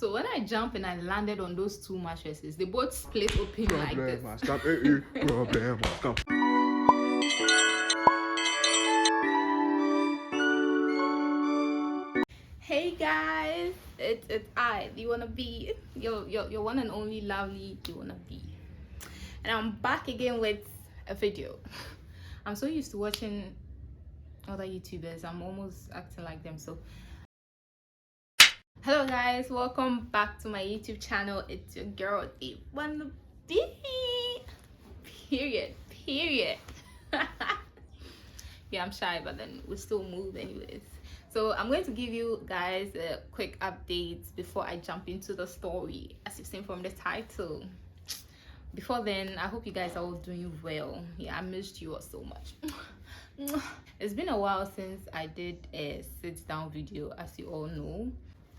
So when I jumped and I landed on those two mattresses, they both split open like this. Hey guys, it's I. You wanna be your one and only lovely. You wanna be, and I'm back again with a video. I'm so used to watching other YouTubers. I'm almost acting like them. So hello guys, welcome back to my YouTube channel. It's your girl You Wanna Be. Period. Yeah, I'm shy, but then we still move anyways. So I'm going to give you guys a quick update before I jump into the story, as you've seen from the title. Before then, I hope you guys are all doing well. Yeah, I missed you all so much. It's been a while since I did a sit down video, as you all know,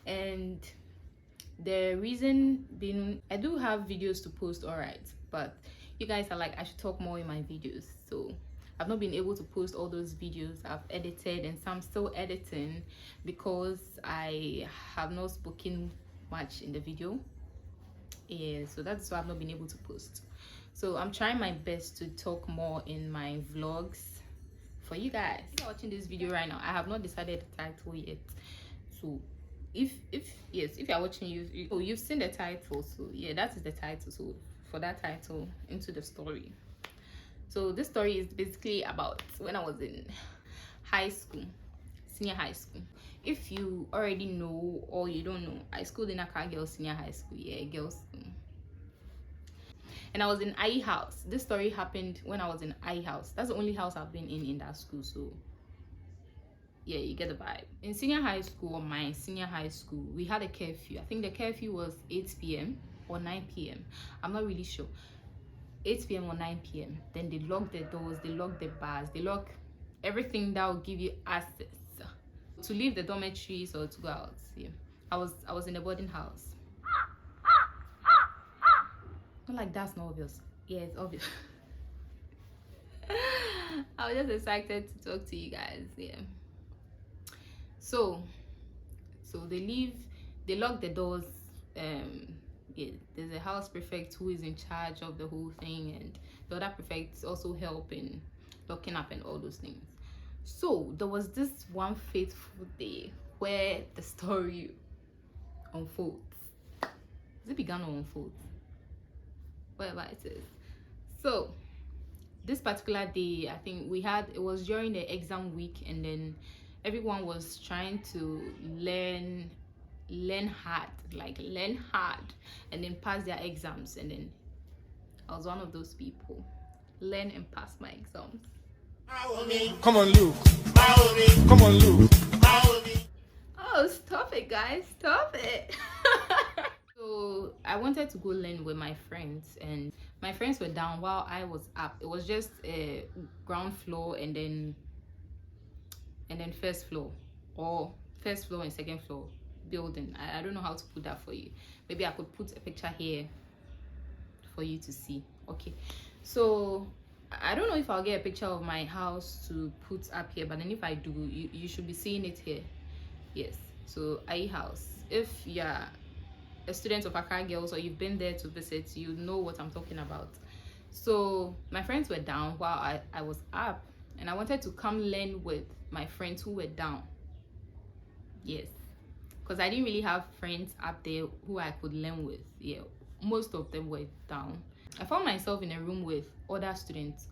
and the reason being, I do have videos to post, all right, but you guys are like I should talk more in my videos, so I've not been able to post all those videos I've edited, and some still editing because I have not spoken much in the video. Yeah, so that's why I've not been able to post. So I'm trying my best to talk more in my vlogs for you guys. If you're watching this video right now, I have not decided the title yet. So if you're watching, you've seen the title, so yeah, that is the title. So for that title, into the story. So this story is basically about when I was in high school, senior high school. If you already know or you don't know, I schooled in Accra Girls Senior High School, yeah, girls school. And I was in IE house. This story happened when I was in IE house. That's the only house I've been in that school, so yeah, you get the vibe. In senior high school, or my senior high school, we had a curfew. I think the curfew was 8 p.m. or 9 p.m. I'm not really sure. 8 p.m. or 9 p.m. Then they lock the doors, they lock the bars, they lock everything that will give you access to leave the dormitories or to go out. Yeah, I was in a boarding house. Not like that's not obvious. Yeah, it's obvious. I was just excited to talk to you guys. Yeah. So they lock the doors. Yeah, there's a house prefect who is in charge of the whole thing, and the other prefects also help in locking up and all those things. So there was this one fateful day where the story unfolds. It began to unfold, whatever it is. So this particular day, I think it was during the exam week, and then everyone was trying to learn hard, and then pass their exams. And then I was one of those people, learn and pass my exams. Come on, Luke. Come on, Luke. Oh, stop it, guys, stop it. So I wanted to go learn with my friends, and my friends were down while I was up. It was just a ground floor and then first floor, or first floor and second floor building. I don't know how to put that for you. Maybe I could put a picture here for you to see. Okay, so I don't know if I'll get a picture of my house to put up here, but then if I do, you should be seeing it here. Yes, so IE house. If you're a student of Accra Girls or you've been there to visit, you know what I'm talking about. So my friends were down while I was up, and I wanted to come learn with my friends who were down. Yes, because I didn't really have friends up there who I could learn with. Yeah, most of them were down. I found myself in a room with other students,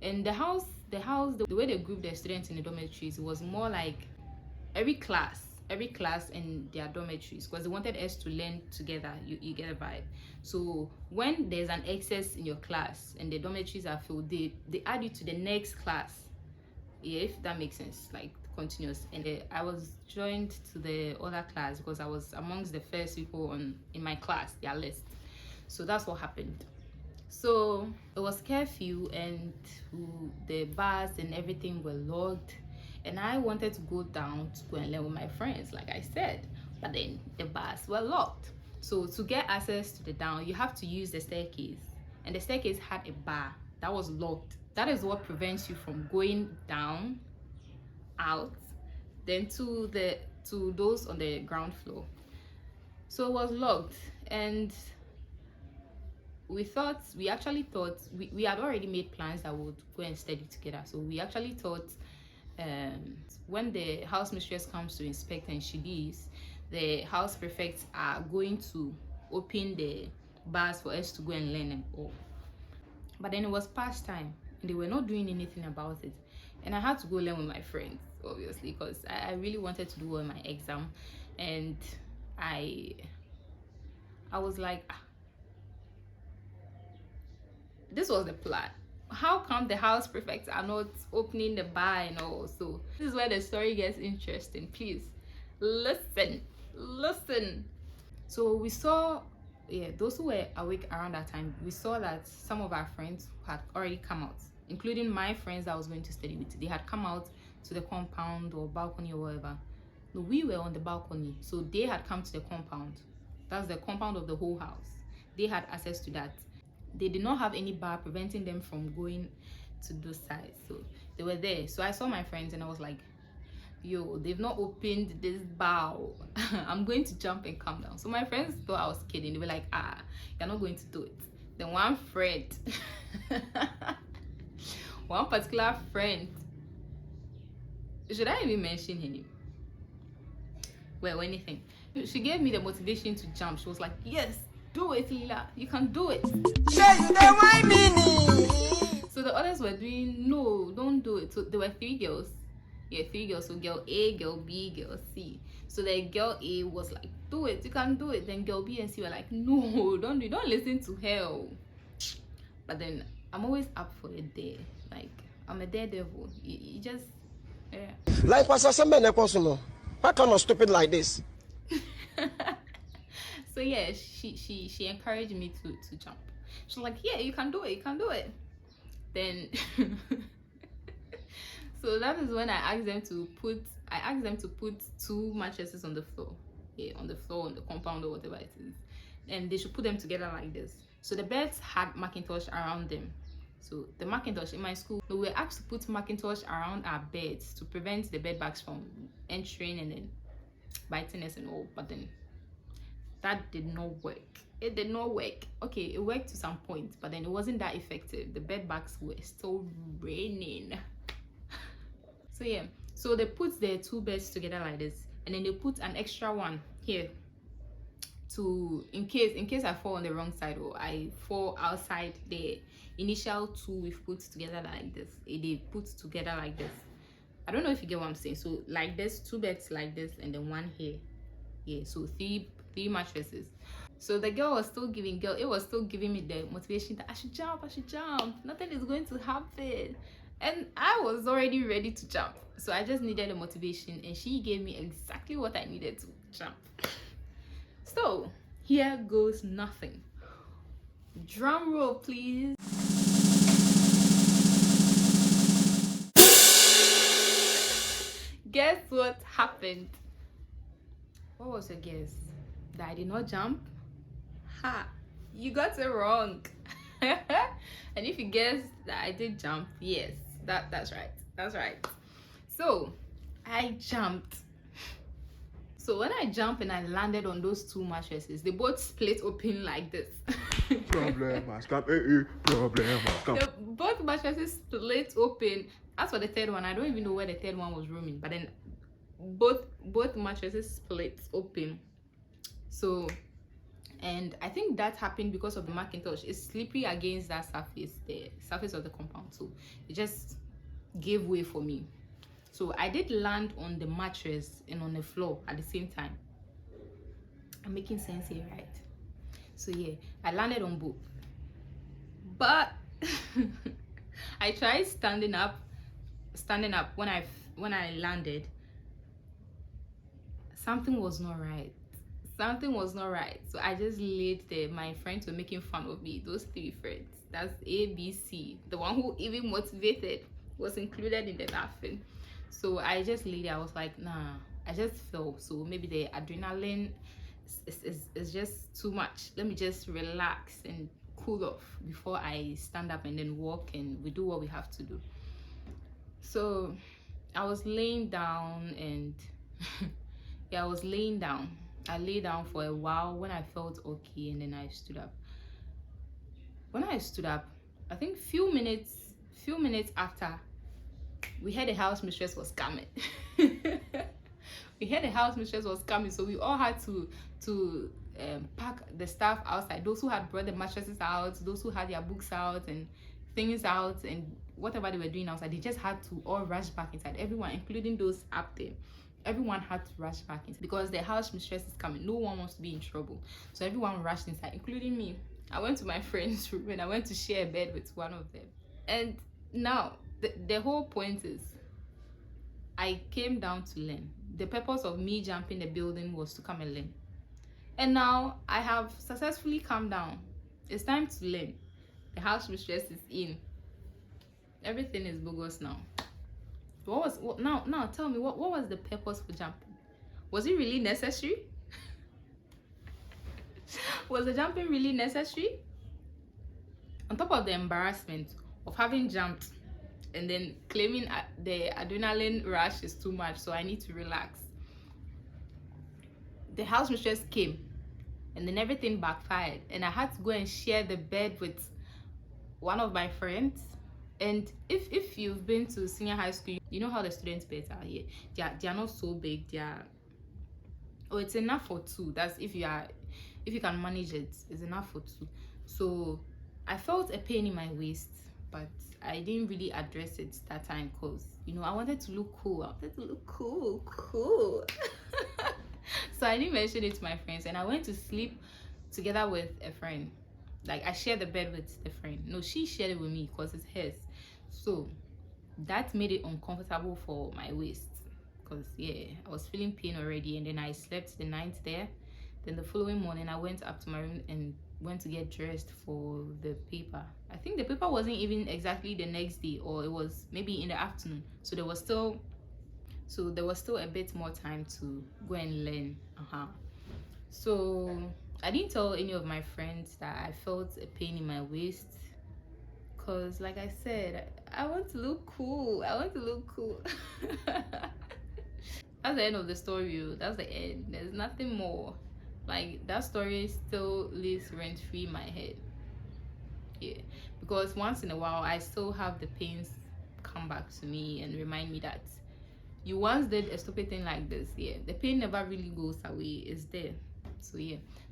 and the way they grouped their students in the dormitories was more like every class in their dormitories, because they wanted us to learn together. You get a vibe. So when there's an excess in your class and the dormitories are filled, they add you to the next class. Yeah, if that makes sense, like continuous. And I was joined to the other class because I was amongst the first people in my class, their list. So that's what happened. So it was curfew, and the bars and everything were locked, and I wanted to go down to go and learn with my friends, like I said, but then the bars were locked. So to get access to the down, you have to use the staircase, and the staircase had a bar that was locked. That is what prevents you from going down, out, then to those on the ground floor. So it was locked, and we actually thought we had already made plans that we would go and study together. So we actually thought, when the house mistress comes to inspect and she leaves, the house prefects are going to open the bars for us to go and learn and all. But then it was past time and they were not doing anything about it, and I had to go learn with my friends, obviously, because I really wanted to do well in my exam. And I was like, this was the plan. How come the house prefects are not opening the bar and all? So this is where the story gets interesting. Please listen. So we saw, yeah, those who were awake around that time, we saw that some of our friends had already come out, including my friends that I was going to study with. They had come out to the compound or balcony or whatever. No, we were on the balcony, so they had come to the compound. That's the compound of the whole house. They had access to that. They did not have any bar preventing them from going to those sides, so they were there. So I saw my friends and I was like, yo, they've not opened this bar. I'm going to jump and come down. So my friends thought I was kidding. They were like, you're not going to do it. Then one friend one particular friend, should I even mention her name? Well, anything, she gave me the motivation to jump. She was like, yes, do it, Lila, you can do it. So the others were doing, no, don't do it. So there were three girls. Yeah, three girls. So girl A, girl B, girl C. So the girl A was like, do it, you can do it. Then girl B and C were like, no, don't listen to her. But then I'm always up for a dare. Like, I'm a daredevil. You just, yeah. Like what's a why kind of stupid like this? So yeah, she encouraged me to jump. She's like, yeah, you can do it, you can do it. Then so that is when I asked them to put two mattresses on the floor. Yeah, on the floor, on the compound or whatever it is. And they should put them together like this. So the beds had Macintosh around them. So the Macintosh in my school, we were asked to put Macintosh around our beds to prevent the bed bugs from entering and then biting us and all. But then that did not work. It did not work. Okay, it worked to some point, but then it wasn't that effective. The bed bugs were still raining. So yeah, so they put the two beds together like this, and then they put an extra one here to in case I fall on the wrong side or I fall outside the initial two we've put together like this. They put together like this. I don't know if you get what I'm saying. So like this, two beds like this, and then one here. Yeah, so three mattresses. So the girl was still giving me the motivation that I should jump. Nothing is going to happen. And I was already ready to jump. So I just needed a motivation, and she gave me exactly what I needed to jump. So here goes nothing. Drum roll, please. Guess what happened? What was your guess? That I did not jump? Ha! You got it wrong. And if you guessed that I did jump, yes, that's right. So I jumped. So when I jumped and I landed on those two mattresses, they both split open like this. Both mattresses split open. As for the third one, I don't even know where the third one was rooming, but then both mattresses split open. So, and I think that happened because of the Macintosh. It's slippery against that surface, the surface of the compound, so it just gave way for me. So I did land on the mattress and on the floor at the same time. I'm making sense here, right? So yeah, I landed on both, but I tried standing up when I landed. Something was not right. So I just laid there. My friends were making fun of me. Those three friends, that's A, B, C. The one who even motivated was included in the laughing. So I just laid there. I was like, nah, I just fell. So maybe the adrenaline is just too much. Let me just relax and cool off before I stand up and then walk and we do what we have to do. So I was laying down and yeah, I was laying down I lay down for a while when I felt okay, and then I stood up. When I stood up, I think few minutes after, we heard the house mistress was coming. We heard the house mistress was coming, so we all had to pack the stuff outside. Those who had brought the mattresses out, those who had their books out and things out, and whatever they were doing outside, they just had to all rush back inside. Everyone, including those up there, everyone had to rush back inside because the house mistress is coming. No one wants to be in trouble, so everyone rushed inside, including me. I went to my friend's room and I went to share a bed with one of them. And now the whole point is, I came down to learn. The purpose of me jumping the building was to come and learn. And now I have successfully come down. It's time to learn. The house mistress is in. Everything is bogus now. Now tell me, what was the purpose for jumping? Was it really necessary? Was the jumping really necessary? On top of the embarrassment of having jumped and then claiming the adrenaline rush is too much, so I need to relax, the house mistress came and then everything backfired, and I had to go and share the bed with one of my friends. And if you've been to senior high school, you know how the students' beds are here. They are not so big. It's enough for two. That's if you can manage it, it's enough for two. So I felt a pain in my waist, but I didn't really address it that time because, I wanted to look cool. So I didn't mention it to my friends, and I went to sleep together with a friend. Like, I shared the bed with the friend. No, she shared it with me because it's hers. So that made it uncomfortable for my waist because, I was feeling pain already. And then I slept the night there. Then the following morning, I went up to my room and went to get dressed for the paper. I think the paper wasn't even exactly the next day, or it was maybe in the afternoon. So there was still a bit more time to go and learn. So I didn't tell any of my friends that I felt a pain in my waist because, like I said, I want to look cool. That's the end of the story. That's the end. There's nothing more. Like, that story still lives rent-free in my head. Because once in a while I still have the pains come back to me and remind me that you once did a stupid thing like this. The pain never really goes away. It's there. So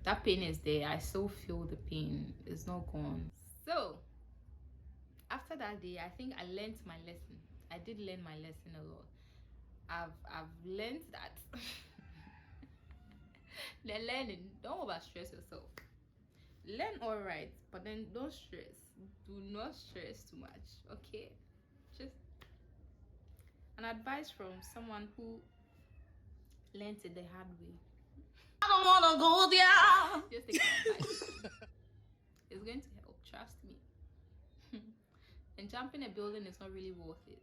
that pain is there. I still feel the pain. It's not gone. So after that day, I think I learned my lesson. I did learn my lesson a lot. I've learned that the learning, don't over stress yourself. Learn all right, but then don't stress. Do not stress too much, okay? Just an advice from someone who learned it the hard way. I don't wanna go there. Just take advice. It's going to help, trust me. And jumping a building is not really worth it.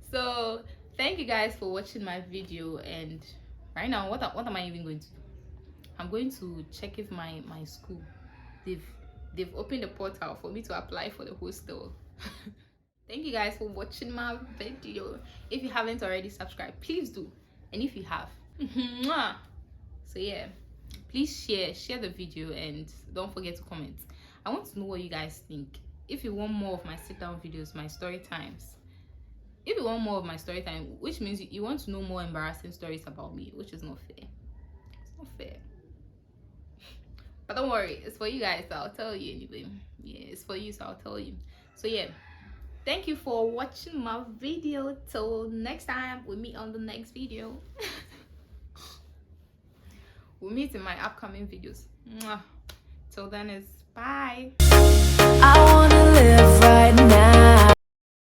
So thank you guys for watching my video. And right now, what am I even going to do? I'm going to check if my school, they've opened the portal for me to apply for the hostel. Thank you guys for watching my video. If you haven't already subscribed, please do. And if you have, so please share the video, and don't forget to comment. I want to know what you guys think. If you want more of my sit down videos, my story times, if you want more of my story time, which means you want to know more embarrassing stories about me, which is not fair. It's not fair. But don't worry, it's for you guys, so I'll tell you anyway. It's for you, so I'll tell you. So thank you for watching my video. Till next time, we meet on the next video. We'll meet in my upcoming videos. Till then, it's bye. I wanna live right now.